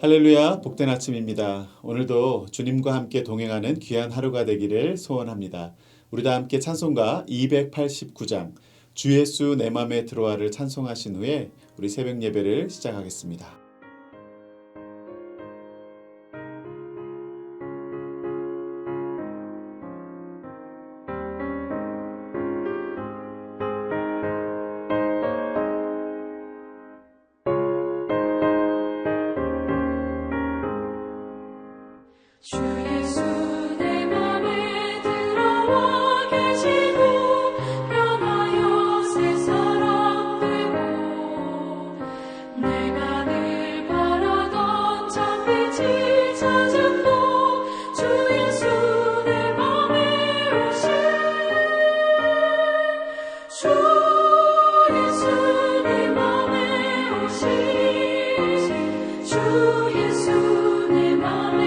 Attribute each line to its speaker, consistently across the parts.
Speaker 1: 할렐루야, 복된 아침입니다. 오늘도 주님과 함께 동행하는 귀한 하루가 되기를 소원합니다. 우리 다 함께 찬송가 289장 주 예수 내 맘에 들어와를 찬송하신 후에 우리 새벽 예배를 시작하겠습니다.
Speaker 2: 주 예수 내 맘에 들어와 계시고 변하여 새 사람 되고 내가 늘 바라던 참빛이 찾음도 주 예수 내 맘에 오신 주 예수 내 맘에 오신 주 예수 내 맘에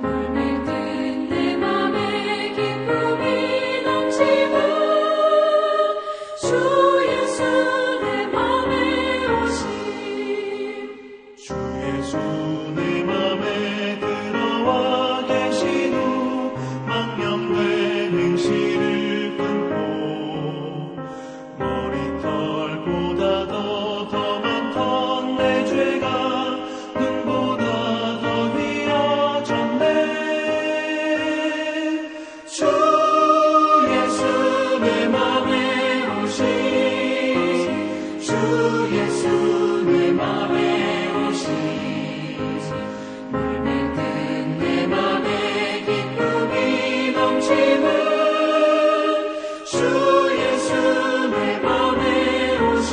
Speaker 2: 물밀듯 내 맘에 기쁨이 넘치고 주 예수 내 맘에 오신
Speaker 3: 주 예수 내 맘에 들어와 계신 후 망령된 행실을 끊고 머리털보다 더 많던 내 죄가 눈보다 주 예수 내 맘에 오신 주 예수 내 맘에 오신 물밀듯 내 맘에 기쁨이 넘치는 주 예수 내 맘에 오신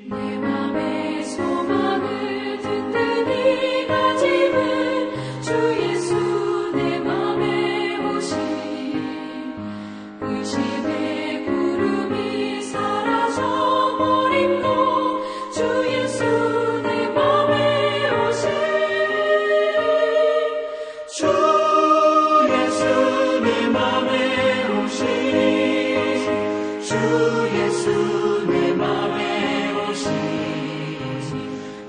Speaker 2: 내 맘의 소망을 든든히 가지는 주 예수 내 맘에 오신 의심의 구름이 사라져 버림도 주 예수 내 맘에 오신
Speaker 3: 주 예수 내 맘에 오신 주 예수 내 맘에 오신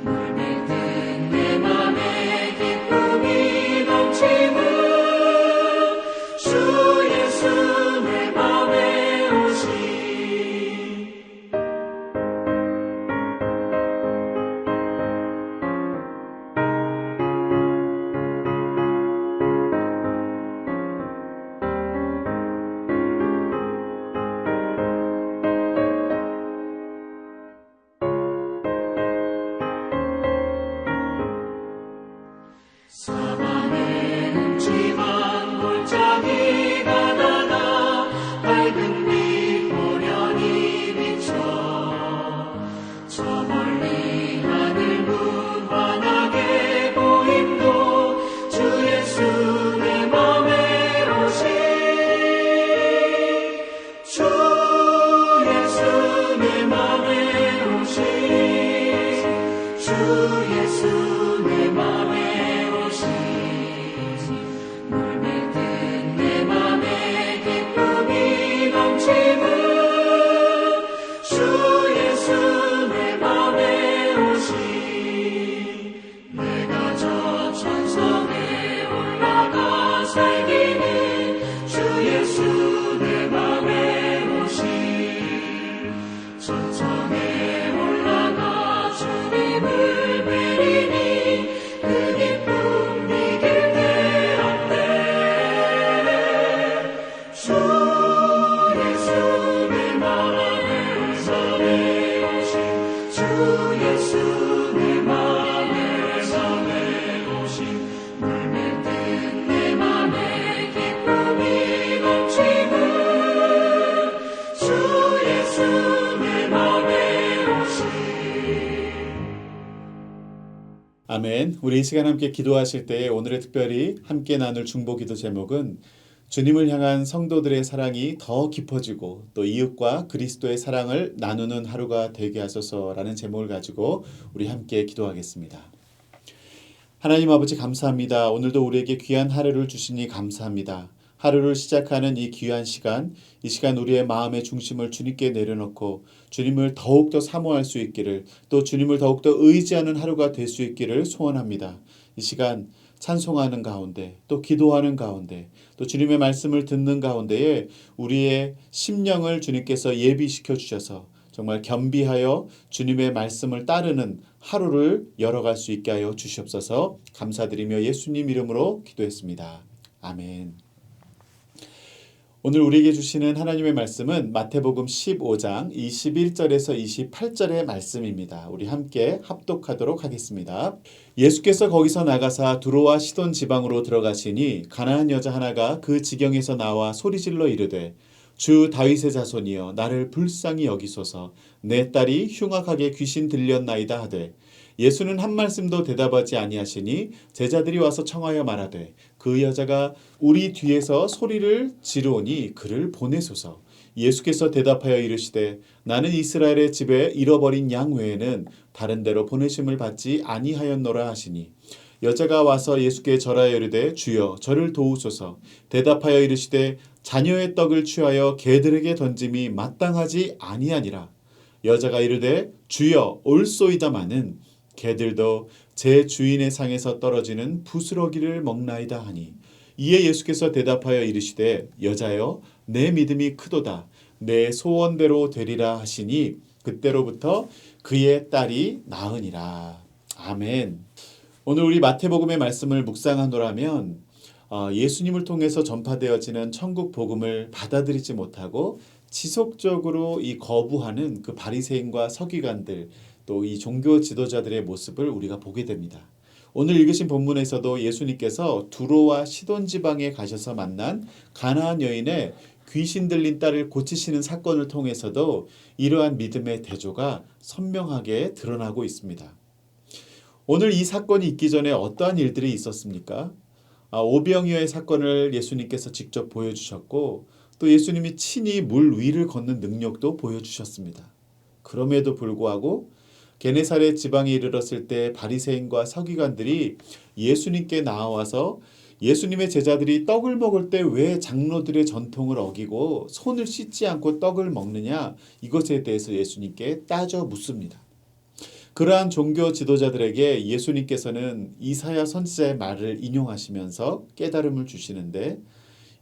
Speaker 3: 물밀듯 내 맘에 기쁨이 넘치는 주 예수 내 맘에 오신 사방에 음침한 골짜기가 나가 밝은 빛 호련히 비쳐 저 멀리 하늘 무한하게 보임도 주 예수 내 맘에 오신 주 예수 내 맘에 오신 주 예수 내 맘에 오신 물밀듯 내 맘에 기쁨이 넘치는 주 예수 내 맘에 오신 내가 저 천성에 올라가 살기는 주 예수 내 맘에 오신 천성에 올라가 주님을 뵈리니 그 기쁨 이길 데 없네 주 예수 내 맘에 오신 주 예수 내 맘에 오신 물밀듯 내 맘에 기쁨이 넘치는 주 예수 내 맘에 오신
Speaker 1: 아멘. 우리 이 시간 함께 기도하실 때에 오늘의 특별히 함께 나눌 중보기도 제목은 주님을 향한 성도들의 사랑이 더 깊어지고 또 이웃과 그리스도의 사랑을 나누는 하루가 되게 하소서라는 제목을 가지고 우리 함께 기도하겠습니다. 하나님 아버지 감사합니다. 오늘도 우리에게 귀한 하루를 주시니 감사합니다. 하루를 시작하는 이 귀한 시간, 이 시간 우리의 마음의 중심을 주님께 내려놓고 주님을 더욱더 사모할 수 있기를, 또 주님을 더욱더 의지하는 하루가 될 수 있기를 소원합니다. 이 시간 찬송하는 가운데, 또 기도하는 가운데, 또 주님의 말씀을 듣는 가운데에 우리의 심령을 주님께서 예비시켜 주셔서 정말 겸비하여 주님의 말씀을 따르는 하루를 열어갈 수 있게 하여 주시옵소서. 감사드리며 예수님 이름으로 기도했습니다. 아멘. 오늘 우리에게 주시는 하나님의 말씀은 마태복음 15장 21절에서 28절의 말씀입니다. 우리 함께 합독하도록 하겠습니다. 예수께서 거기서 나가사 두로와 시돈 지방으로 들어가시니 가나안 여자 하나가 그 지경에서 나와 소리질러 이르되 주 다윗의 자손이여 나를 불쌍히 여기소서. 내 딸이 흉악하게 귀신 들렸나이다 하되 예수는 한 말씀도 대답하지 아니하시니 제자들이 와서 청하여 말하되 그 여자가 우리 뒤에서 소리를 지르오니 그를 보내소서. 예수께서 대답하여 이르시되 나는 이스라엘의 집에 잃어버린 양 외에는 다른 데로 보내심을 받지 아니하였노라 하시니 여자가 와서 예수께 절하여 이르되 주여 저를 도우소서. 대답하여 이르시되 자녀의 떡을 취하여 개들에게 던짐이 마땅하지 아니하니라. 여자가 이르되 주여 올소이다마는 개들도 제 주인의 상에서 떨어지는 부스러기를 먹나이다 하니 이에 예수께서 대답하여 이르시되 여자여 내 믿음이 크도다. 내 소원대로 되리라 하시니 그때로부터 그의 딸이 나으니라. 아멘. 오늘 우리 마태복음의 말씀을 묵상하노라면 예수님을 통해서 전파되어지는 천국 복음을 받아들이지 못하고 지속적으로 이 거부하는 그 바리새인과 서기관들, 또 이 종교 지도자들의 모습을 우리가 보게 됩니다. 오늘 읽으신 본문에서도 예수님께서 두로와 시돈 지방에 가셔서 만난 가나안 여인의 귀신 들린 딸을 고치시는 사건을 통해서도 이러한 믿음의 대조가 선명하게 드러나고 있습니다. 오늘 이 사건이 있기 전에 어떠한 일들이 있었습니까? 오병이어의 사건을 예수님께서 직접 보여주셨고 또 예수님이 친히 물 위를 걷는 능력도 보여주셨습니다. 그럼에도 불구하고 게네사렛 지방에 이르렀을 때 바리새인과 서기관들이 예수님께 나와서 예수님의 제자들이 떡을 먹을 때 왜 장로들의 전통을 어기고 손을 씻지 않고 떡을 먹느냐, 이것에 대해서 예수님께 따져 묻습니다. 그러한 종교 지도자들에게 예수님께서는 이사야 선지자의 말을 인용하시면서 깨달음을 주시는데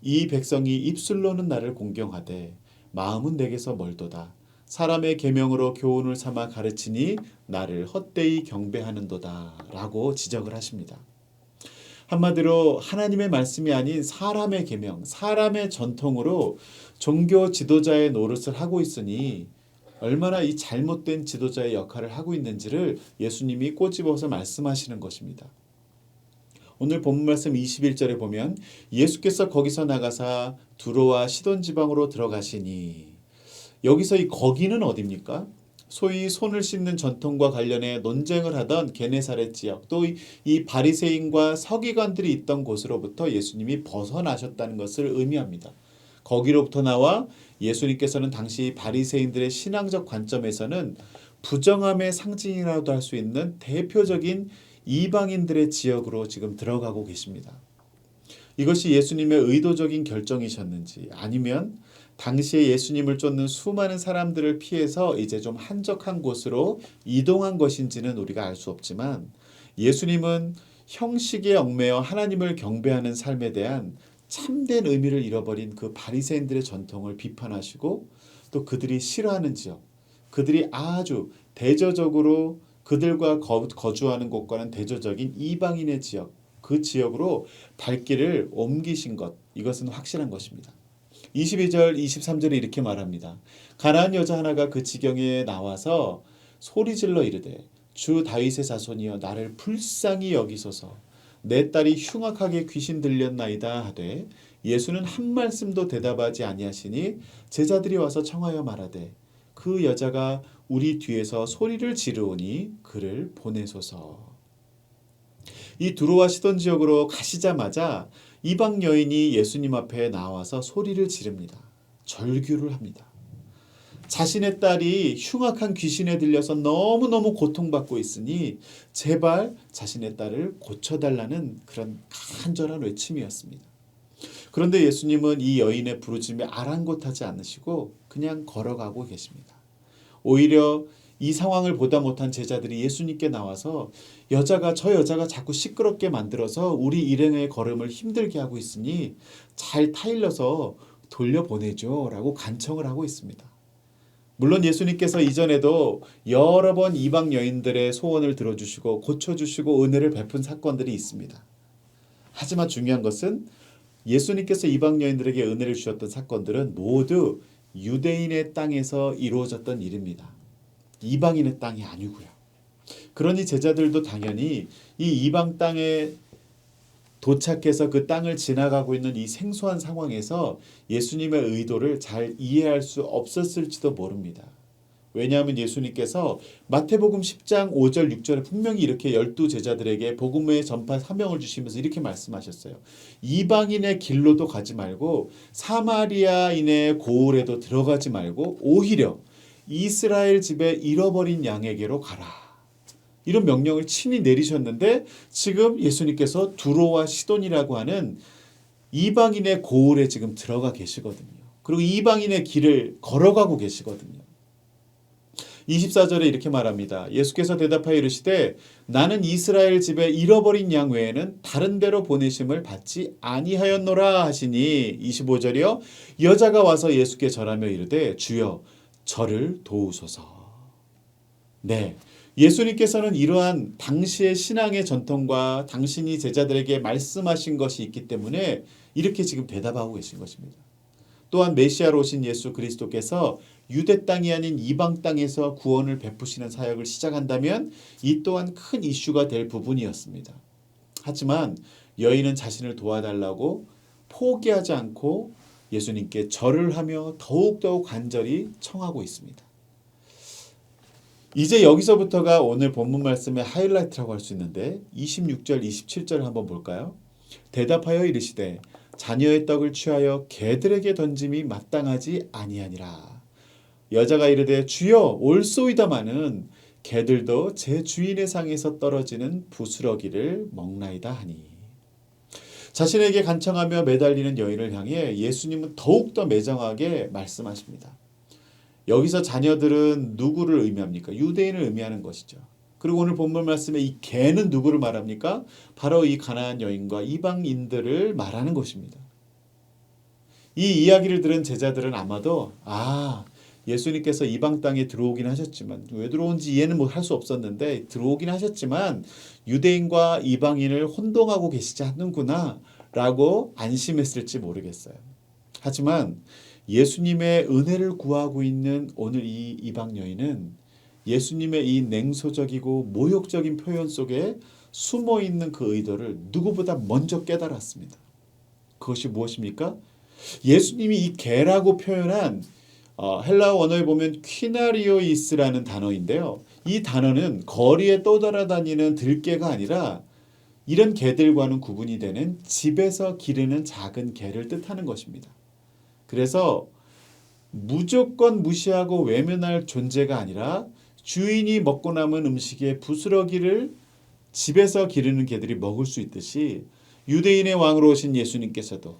Speaker 1: 이 백성이 입술로는 나를 공경하되 마음은 내게서 멀도다. 사람의 계명으로 교훈을 삼아 가르치니 나를 헛되이 경배하는도다 라고 지적을 하십니다. 한마디로 하나님의 말씀이 아닌 사람의 계명, 사람의 전통으로 종교 지도자의 노릇을 하고 있으니 얼마나 이 잘못된 지도자의 역할을 하고 있는지를 예수님이 꼬집어서 말씀하시는 것입니다. 오늘 본문 말씀 21절에 보면 예수께서 거기서 나가사 두로와 시돈 지방으로 들어가시니, 여기서 이 거기는 어디입니까? 소위 손을 씻는 전통과 관련해 논쟁을 하던 게네사렛 지역, 또 이 바리새인과 서기관들이 있던 곳으로부터 예수님이 벗어나셨다는 것을 의미합니다. 거기로부터 나와 예수님께서는 당시 바리새인들의 신앙적 관점에서는 부정함의 상징이라도 할 수 있는 대표적인 이방인들의 지역으로 지금 들어가고 계십니다. 이것이 예수님의 의도적인 결정이셨는지, 아니면 당시에 예수님을 쫓는 수많은 사람들을 피해서 이제 좀 한적한 곳으로 이동한 것인지는 우리가 알 수 없지만, 예수님은 형식에 얽매여 하나님을 경배하는 삶에 대한 참된 의미를 잃어버린 그 바리새인들의 전통을 비판하시고, 또 그들이 싫어하는 지역, 그들이 아주 대조적으로 그들과 거주하는 곳과는 대조적인 이방인의 지역, 그 지역으로 발길을 옮기신 것, 이것은 확실한 것입니다. 22절, 23절에 이렇게 말합니다. 가나안 여자 하나가 그 지경에 나와서 소리질러 이르되 주 다윗의 자손이여 나를 불쌍히 여기소서. 내 딸이 흉악하게 귀신 들렸나이다 하되 예수는 한 말씀도 대답하지 아니하시니 제자들이 와서 청하여 말하되 그 여자가 우리 뒤에서 소리를 지르오니 그를 보내소서. 이 두로와 시돈 지역으로 가시자마자 이방 여인이 예수님 앞에 나와서 소리를 지릅니다. 절규를 합니다. 자신의 딸이 흉악한 귀신에 들려서 너무너무 고통받고 있으니 제발 자신의 딸을 고쳐달라는 그런 간절한 외침이었습니다. 그런데 예수님은 이 여인의 부르짖음에 아랑곳하지 않으시고 그냥 걸어가고 계십니다. 오히려 이 상황을 보다 못한 제자들이 예수님께 나와서 저 여자가 자꾸 시끄럽게 만들어서 우리 일행의 걸음을 힘들게 하고 있으니 잘 타일러서 돌려보내죠 라고 간청을 하고 있습니다. 물론 예수님께서 이전에도 여러 번 이방 여인들의 소원을 들어주시고 고쳐주시고 은혜를 베푼 사건들이 있습니다. 하지만 중요한 것은 예수님께서 이방 여인들에게 은혜를 주셨던 사건들은 모두 유대인의 땅에서 이루어졌던 일입니다. 이방인의 땅이 아니고요. 그러니 제자들도 당연히 이 이방 땅에 도착해서 그 땅을 지나가고 있는 이 생소한 상황에서 예수님의 의도를 잘 이해할 수 없었을지도 모릅니다. 왜냐하면 예수님께서 마태복음 10장 5절 6절에 분명히 이렇게 12제자들에게 복음의 전파 사명을 주시면서 이렇게 말씀하셨어요. 이방인의 길로도 가지 말고 사마리아인의 고을에도 들어가지 말고 오히려 이스라엘 집에 잃어버린 양에게로 가라. 이런 명령을 친히 내리셨는데 지금 예수님께서 두로와 시돈이라고 하는 이방인의 고을에 지금 들어가 계시거든요. 그리고 이방인의 길을 걸어가고 계시거든요. 24절에 이렇게 말합니다. 예수께서 대답하여 이르시되 나는 이스라엘 집에 잃어버린 양 외에는 다른 데로 보내심을 받지 아니하였노라 하시니 25절이요. 여자가 와서 예수께 절하며 이르되 주여 저를 도우소서. 네, 예수님께서는 이러한 당시의 신앙의 전통과 당신이 제자들에게 말씀하신 것이 있기 때문에 이렇게 지금 대답하고 계신 것입니다. 또한 메시아로 오신 예수 그리스도께서 유대 땅이 아닌 이방 땅에서 구원을 베푸시는 사역을 시작한다면 이 또한 큰 이슈가 될 부분이었습니다. 하지만 여인은 자신을 도와달라고 포기하지 않고 예수님께 절을 하며 더욱더욱 간절히 청하고 있습니다. 이제 여기서부터가 오늘 본문 말씀의 하이라이트라고 할 수 있는데 26절, 27절 한번 볼까요? 대답하여 이르시되 자녀의 떡을 취하여 개들에게 던짐이 마땅하지 아니하니라. 여자가 이르되 주여 올소이다마는 개들도 제 주인의 상에서 떨어지는 부스러기를 먹나이다 하니. 자신에게 간청하며 매달리는 여인을 향해 예수님은 더욱더 매정하게 말씀하십니다. 여기서 자녀들은 누구를 의미합니까? 유대인을 의미하는 것이죠. 그리고 오늘 본문 말씀에 이 개는 누구를 말합니까? 바로 이 가나안 여인과 이방인들을 말하는 것입니다. 이 이야기를 들은 제자들은 아마도 예수님께서 이방 땅에 들어오긴 하셨지만 왜 들어온지 이해는 할 수 없었는데 들어오긴 하셨지만 유대인과 이방인을 혼동하고 계시지 않는구나 라고 안심했을지 모르겠어요. 하지만 예수님의 은혜를 구하고 있는 오늘 이 이방 여인은 예수님의 이 냉소적이고 모욕적인 표현 속에 숨어있는 그 의도를 누구보다 먼저 깨달았습니다. 그것이 무엇입니까? 예수님이 이 개라고 표현한 헬라어 원어에 보면 퀴나리오이스라는 단어인데요. 이 단어는 거리에 떠돌아다니는 들개가 아니라 이런 개들과는 구분이 되는 집에서 기르는 작은 개를 뜻하는 것입니다. 그래서 무조건 무시하고 외면할 존재가 아니라 주인이 먹고 남은 음식의 부스러기를 집에서 기르는 개들이 먹을 수 있듯이 유대인의 왕으로 오신 예수님께서도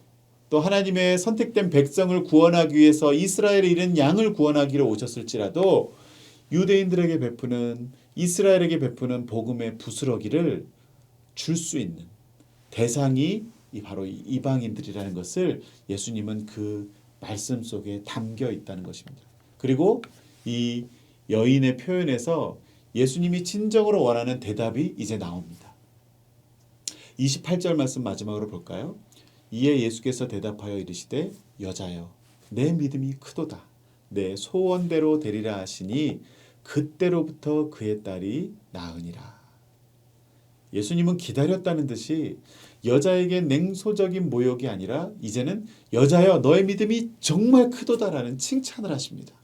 Speaker 1: 또 하나님의 선택된 백성을 구원하기 위해서 이스라엘에 이른 양을 구원하기로 오셨을지라도 유대인들에게 베푸는 이스라엘에게 베푸는 복음의 부스러기를 줄 수 있는 대상이 바로 이방인들이라는 것을 예수님은 그 말씀 속에 담겨 있다는 것입니다. 그리고 이 여인의 표현에서 예수님이 진정으로 원하는 대답이 이제 나옵니다. 28절 말씀 마지막으로 볼까요? 이에 예수께서 대답하여 이르시되 여자여 내 믿음이 크도다. 내 소원대로 되리라 하시니 그때로부터 그의 딸이 나으니라. 예수님은 기다렸다는 듯이 여자에게 냉소적인 모욕이 아니라 이제는 여자여 너의 믿음이 정말 크도다라는 칭찬을 하십니다.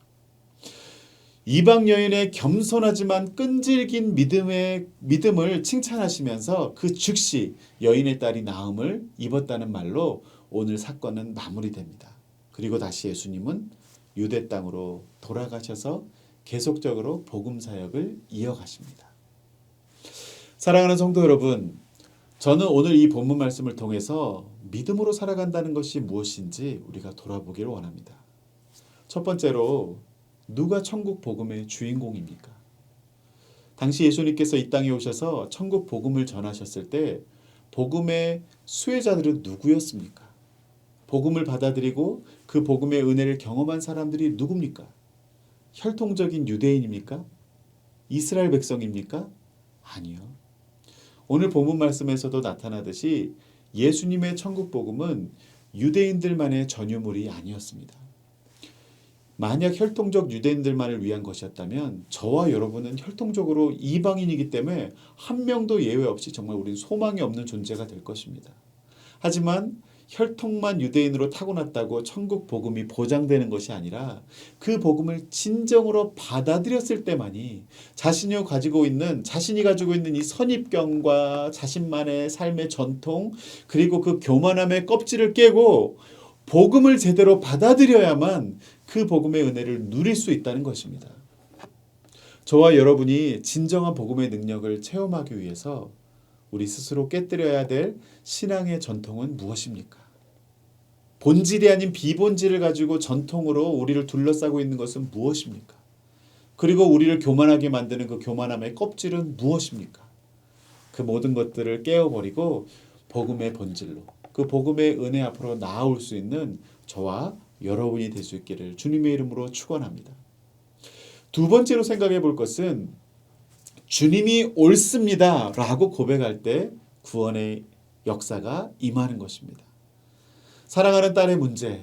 Speaker 1: 이방 여인의 겸손하지만 끈질긴 믿음을 칭찬하시면서 그 즉시 여인의 딸이 나음을 입었다는 말로 오늘 사건은 마무리됩니다. 그리고 다시 예수님은 유대 땅으로 돌아가셔서 계속적으로 복음 사역을 이어가십니다. 사랑하는 성도 여러분, 저는 오늘 이 본문 말씀을 통해서 믿음으로 살아간다는 것이 무엇인지 우리가 돌아보기를 원합니다. 첫 번째로 누가 천국 복음의 주인공입니까? 당시 예수님께서 이 땅에 오셔서 천국 복음을 전하셨을 때 복음의 수혜자들은 누구였습니까? 복음을 받아들이고 그 복음의 은혜를 경험한 사람들이 누굽니까? 혈통적인 유대인입니까? 이스라엘 백성입니까? 아니요. 오늘 본문 말씀에서도 나타나듯이 예수님의 천국 복음은 유대인들만의 전유물이 아니었습니다. 만약 혈통적 유대인들만을 위한 것이었다면 저와 여러분은 혈통적으로 이방인이기 때문에 한 명도 예외 없이 정말 우리는 소망이 없는 존재가 될 것입니다. 하지만 혈통만 유대인으로 타고났다고 천국 복음이 보장되는 것이 아니라 그 복음을 진정으로 받아들였을 때만이 자신이 가지고 있는 이 선입견과 자신만의 삶의 전통 그리고 그 교만함의 껍질을 깨고 복음을 제대로 받아들여야만 그 복음의 은혜를 누릴 수 있다는 것입니다. 저와 여러분이 진정한 복음의 능력을 체험하기 위해서 우리 스스로 깨뜨려야 될 신앙의 전통은 무엇입니까? 본질이 아닌 비본질을 가지고 전통으로 우리를 둘러싸고 있는 것은 무엇입니까? 그리고 우리를 교만하게 만드는 그 교만함의 껍질은 무엇입니까? 그 모든 것들을 깨어버리고 복음의 본질로 그 복음의 은혜 앞으로 나아올 수 있는 저와 여러분이 될 수 있기를 주님의 이름으로 축원합니다. 두 번째로 생각해 볼 것은 주님이 옳습니다 라고 고백할 때 구원의 역사가 임하는 것입니다. 사랑하는 딸의 문제,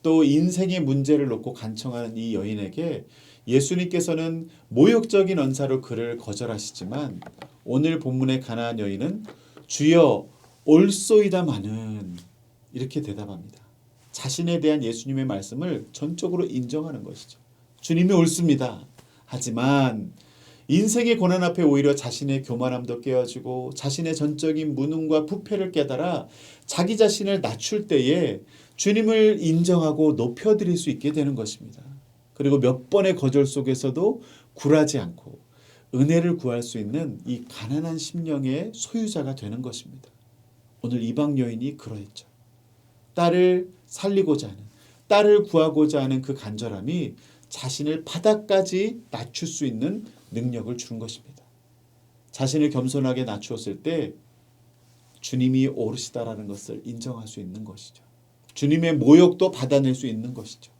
Speaker 1: 또 인생의 문제를 놓고 간청하는 이 여인에게 예수님께서는 모욕적인 언사로 그를 거절하시지만 오늘 본문의 가나안 여인은 주여 옳소이다마는 이렇게 대답합니다. 자신에 대한 예수님의 말씀을 전적으로 인정하는 것이죠. 주님이 옳습니다. 하지만 인생의 고난 앞에 오히려 자신의 교만함도 깨어지고 자신의 전적인 무능과 부패를 깨달아 자기 자신을 낮출 때에 주님을 인정하고 높여드릴 수 있게 되는 것입니다. 그리고 몇 번의 거절 속에서도 굴하지 않고 은혜를 구할 수 있는 이 가난한 심령의 소유자가 되는 것입니다. 오늘 이방 여인이 그러했죠. 딸을 살리고자 하는, 딸을 구하고자 하는 그 간절함이 자신을 바닥까지 낮출 수 있는 능력을 준 것입니다. 자신을 겸손하게 낮추었을 때 주님이 옳으시다라는 것을 인정할 수 있는 것이죠. 주님의 모욕도 받아낼 수 있는 것이죠.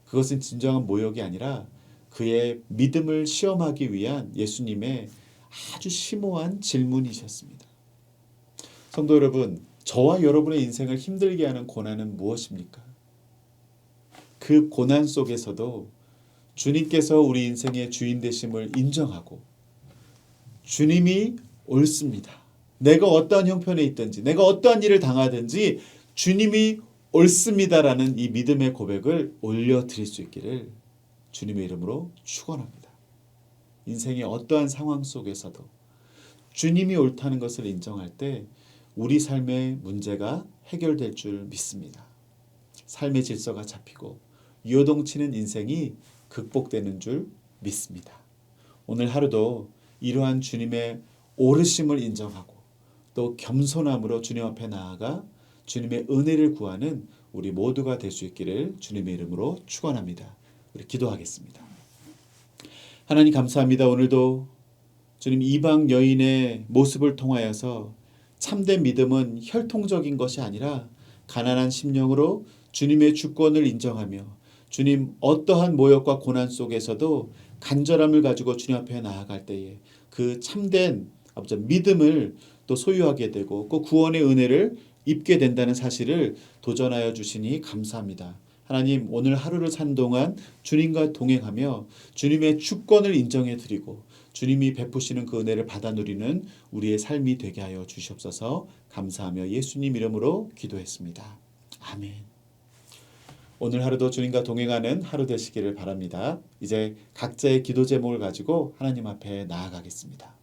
Speaker 1: 그것은 진정한 모욕이 아니라 그의 믿음을 시험하기 위한 예수님의 아주 심오한 질문이셨습니다. 성도 여러분, 저와 여러분의 인생을 힘들게 하는 고난은 무엇입니까? 그 고난 속에서도 주님께서 우리 인생의 주인 되심을 인정하고 주님이 옳습니다. 내가 어떠한 형편에 있든지 내가 어떠한 일을 당하든지 주님이 옳습니다라는 이 믿음의 고백을 올려드릴 수 있기를 주님의 이름으로 축원합니다. 인생의 어떠한 상황 속에서도 주님이 옳다는 것을 인정할 때 우리 삶의 문제가 해결될 줄 믿습니다. 삶의 질서가 잡히고 요동치는 인생이 극복되는 줄 믿습니다. 오늘 하루도 이러한 주님의 옳으심을 인정하고 또 겸손함으로 주님 앞에 나아가 주님의 은혜를 구하는 우리 모두가 될 수 있기를 주님의 이름으로 축원합니다. 우리 기도하겠습니다. 하나님 감사합니다. 오늘도 주님 이방 여인의 모습을 통하여서 참된 믿음은 혈통적인 것이 아니라 가난한 심령으로 주님의 주권을 인정하며 주님 어떠한 모욕과 고난 속에서도 간절함을 가지고 주님 앞에 나아갈 때에 그 참된 믿음을 또 소유하게 되고 그 구원의 은혜를 입게 된다는 사실을 도전하여 주시니 감사합니다. 하나님 오늘 하루를 산 동안 주님과 동행하며 주님의 주권을 인정해 드리고 주님이 베푸시는 그 은혜를 받아 누리는 우리의 삶이 되게 하여 주시옵소서. 감사하며 예수님 이름으로 기도했습니다. 아멘. 오늘 하루도 주님과 동행하는 하루 되시기를 바랍니다. 이제 각자의 기도 제목을 가지고 하나님 앞에 나아가겠습니다.